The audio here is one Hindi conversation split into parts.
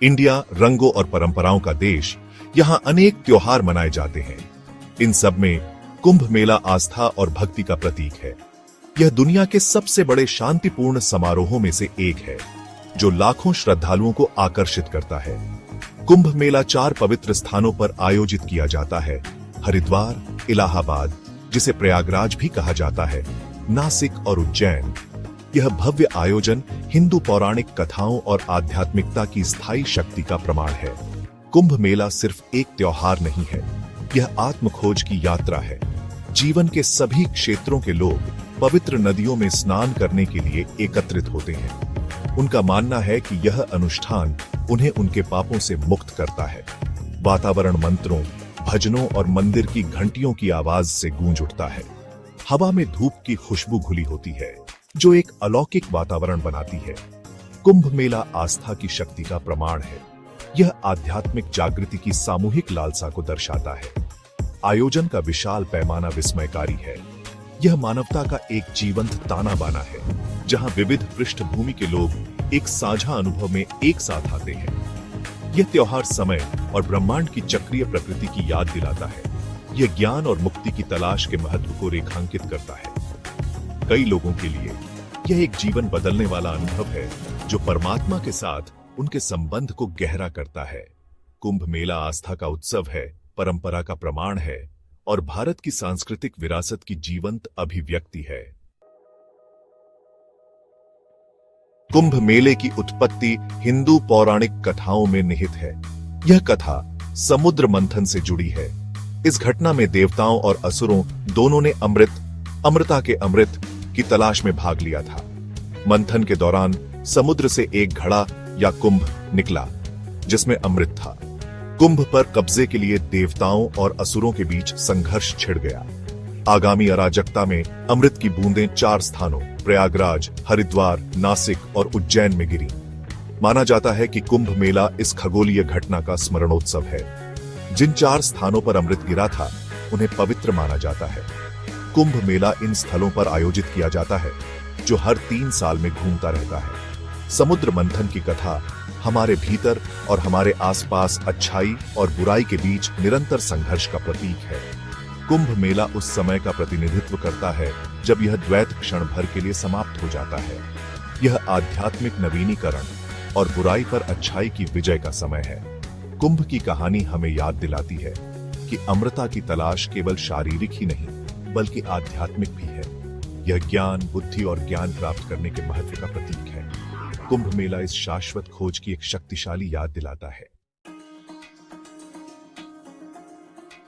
इंडिया रंगों और परंपराओं का देश, यहाँ अनेक त्योहार मनाए जाते हैं। इन सब में कुंभ मेला आस्था और भक्ति का प्रतीक है। यह दुनिया के सबसे बड़े शांतिपूर्ण समारोहों में से एक है, जो लाखों श्रद्धालुओं को आकर्षित करता है। कुंभ मेला 4 पवित्र स्थानों पर आयोजित किया जाता है: हरिद्वार, इलाहाबाद, जिसे प्रयागराज भी कहा जाता है, नासिक और उज्जैन। यह भव्य आयोजन हिंदू पौराणिक कथाओं और आध्यात्मिकता की स्थायी शक्ति का प्रमाण है। कुंभ मेला सिर्फ एक त्योहार नहीं है, यह आत्मखोज की यात्रा है। जीवन के सभी क्षेत्रों के लोग पवित्र नदियों में स्नान करने के लिए एकत्रित होते हैं। उनका मानना है कि यह अनुष्ठान उन्हें उनके पापों से मुक्त करता है। वातावरण मंत्रों, भजनों और मंदिर की घंटियों की आवाज से गूंज उठता है। हवा में धूप की खुशबू घुली होती है, जो एक अलौकिक वातावरण बनाती है। कुंभ मेला आस्था की शक्ति का प्रमाण है। यह आध्यात्मिक जागृति की सामूहिक लालसा को दर्शाता है। आयोजन का विशाल पैमाना विस्मयकारी है। यह मानवता का एक जीवंत ताना बाना है, जहां विविध पृष्ठभूमि के लोग एक साझा अनुभव में एक साथ आते हैं। यह त्योहार समय और ब्रह्मांड की चक्रीय प्रकृति की याद दिलाता है। यह ज्ञान और मुक्ति की तलाश के महत्व को रेखांकित करता है। कई लोगों के लिए यह एक जीवन बदलने वाला अनुभव है, जो परमात्मा के साथ उनके संबंध को गहरा करता है। कुंभ मेला आस्था का उत्सव है, परंपरा का प्रमाण है और भारत की सांस्कृतिक विरासत की जीवंत अभिव्यक्ति है। कुंभ मेले की उत्पत्ति हिंदू पौराणिक कथाओं में निहित है। यह कथा समुद्र मंथन से जुड़ी है। इस घटना में देवताओं और असुरों दोनों ने अमृता के अमृत की तलाश में भाग लिया था। मंथन के दौरान समुद्र से एक घड़ा या कुंभ निकला, जिसमें अमृत था। कुंभ पर कब्जे के लिए देवताओं और असुरों के बीच संघर्ष छिड़ गया। आगामी अराजकता में अमृत की बूंदें 4 स्थानों प्रयागराज, हरिद्वार, नासिक और उज्जैन में गिरी। माना जाता है कि कुंभ मेला इस खगोलीय घटना का स्मरणोत्सव है। जिन 4 स्थानों पर अमृत गिरा था, उन्हें पवित्र माना जाता है। कुंभ मेला इन स्थलों पर आयोजित किया जाता है, जो हर 3 साल में घूमता रहता है। समुद्र मंथन की कथा हमारे भीतर और हमारे आसपास अच्छाई और बुराई के बीच निरंतर संघर्ष का प्रतीक है। कुंभ मेला उस समय का प्रतिनिधित्व करता है जब यह द्वैत क्षण भर के लिए समाप्त हो जाता है। यह आध्यात्मिक नवीनीकरण और बुराई पर अच्छाई की विजय का समय है। कुंभ की कहानी हमें याद दिलाती है कि अमृता की तलाश केवल शारीरिक ही नहीं, बल्कि आध्यात्मिक भी है। यह ज्ञान, बुद्धि और ज्ञान प्राप्त करने के महत्व का प्रतीक है। कुंभ मेला इस शाश्वत खोज की एक शक्तिशाली याद दिलाता है।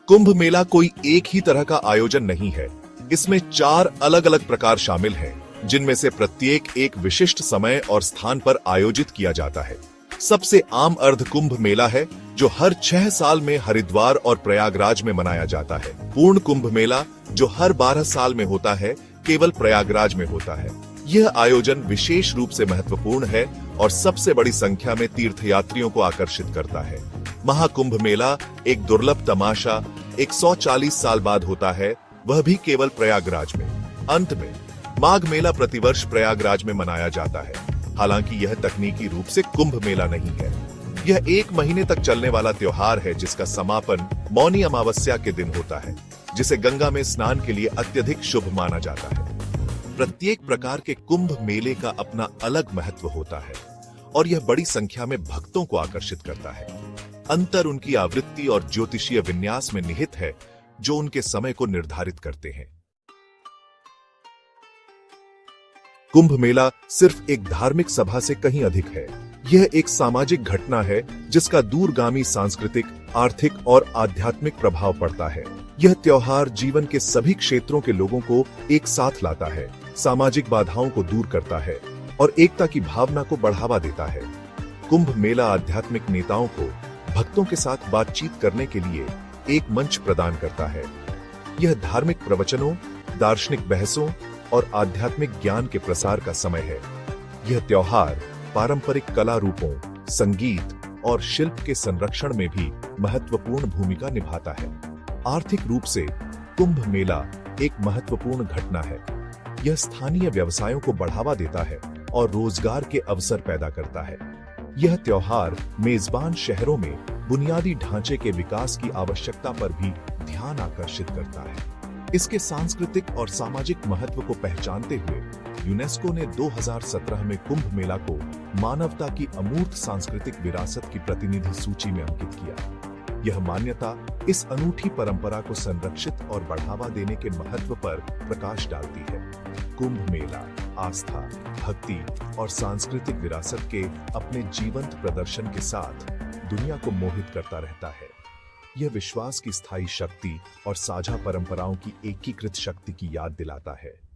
कुंभ मेला कोई एक ही तरह का आयोजन नहीं है। इसमें 4 अलग-अलग प्रकार शामिल हैं, जिनमें से प्रत्येक एक विशिष्ट समय और स्थान पर आयोजित किया जाता है। सबसे आम अर्ध कुंभ मेला है, जो हर 6 साल में हरिद्वार और प्रयागराज में मनाया जाता है। पूर्ण कुंभ मेला, जो हर 12 साल में होता है, केवल प्रयागराज में होता है। यह आयोजन विशेष रूप से महत्वपूर्ण है और सबसे बड़ी संख्या में तीर्थयात्रियों को आकर्षित करता है। महाकुंभ मेला एक दुर्लभ तमाशा 140 साल बाद होता है, वह भी केवल प्रयागराज में। अंत में माघ मेला प्रतिवर्ष प्रयागराज में मनाया जाता है। हालांकि यह तकनीकी रूप से कुंभ मेला नहीं है। यह 1 महीने तक चलने वाला त्योहार है, जिसका समापन मौनी अमावस्या के दिन होता है, जिसे गंगा में स्नान के लिए अत्यधिक शुभ माना जाता है। प्रत्येक प्रकार के कुंभ मेले का अपना अलग महत्व होता है और यह बड़ी संख्या में भक्तों को आकर्षित करता है। अंतर उनकी आवृत्ति और ज्योतिषीय विन्यास में निहित है, जो उनके समय को निर्धारित करते हैं। कुंभ मेला सिर्फ एक धार्मिक सभा से कहीं अधिक है। यह एक सामाजिक घटना है, जिसका दूरगामी सांस्कृतिक, आर्थिक और आध्यात्मिक प्रभाव पड़ता है। यह त्योहार जीवन के सभी क्षेत्रों के लोगों को एक साथ लाता है, सामाजिक बाधाओं को दूर करता है और एकता की भावना को बढ़ावा देता है। कुंभ मेला आध्यात्मिक नेताओं को भक्तों के साथ बातचीत करने के लिए एक मंच प्रदान करता है। यह धार्मिक प्रवचनों, दार्शनिक बहसों और आध्यात्मिक ज्ञान के प्रसार का समय है। यह त्योहार पारंपरिक कला रूपों, संगीत और शिल्प के संरक्षण में भी महत्वपूर्ण भूमिका निभाता है। आर्थिक रूप से कुंभ मेला एक महत्वपूर्ण घटना है। यह स्थानीय व्यवसायों को बढ़ावा देता है और रोजगार के अवसर पैदा करता है। यह त्योहार मेजबान शहरों में बुनियादी ढांचे के विकास की आवश्यकता पर भी ध्यान आकर्षित करता है। इसके सांस्कृतिक और सामाजिक महत्व को पहचानते हुए यूनेस्को ने 2017 में कुंभ मेला को मानवता की अमूर्त सांस्कृतिक विरासत की प्रतिनिधि सूची में अंकित किया। यह मान्यता इस अनूठी परंपरा को संरक्षित और बढ़ावा देने के महत्व पर प्रकाश डालती है। कुंभ मेला आस्था, भक्ति और सांस्कृतिक विरासत के अपने जीवंत प्रदर्शन के साथ दुनिया को मोहित करता रहता है। यह विश्वास की स्थायी शक्ति और साझा परंपराओं की एकीकृत शक्ति की याद दिलाता है।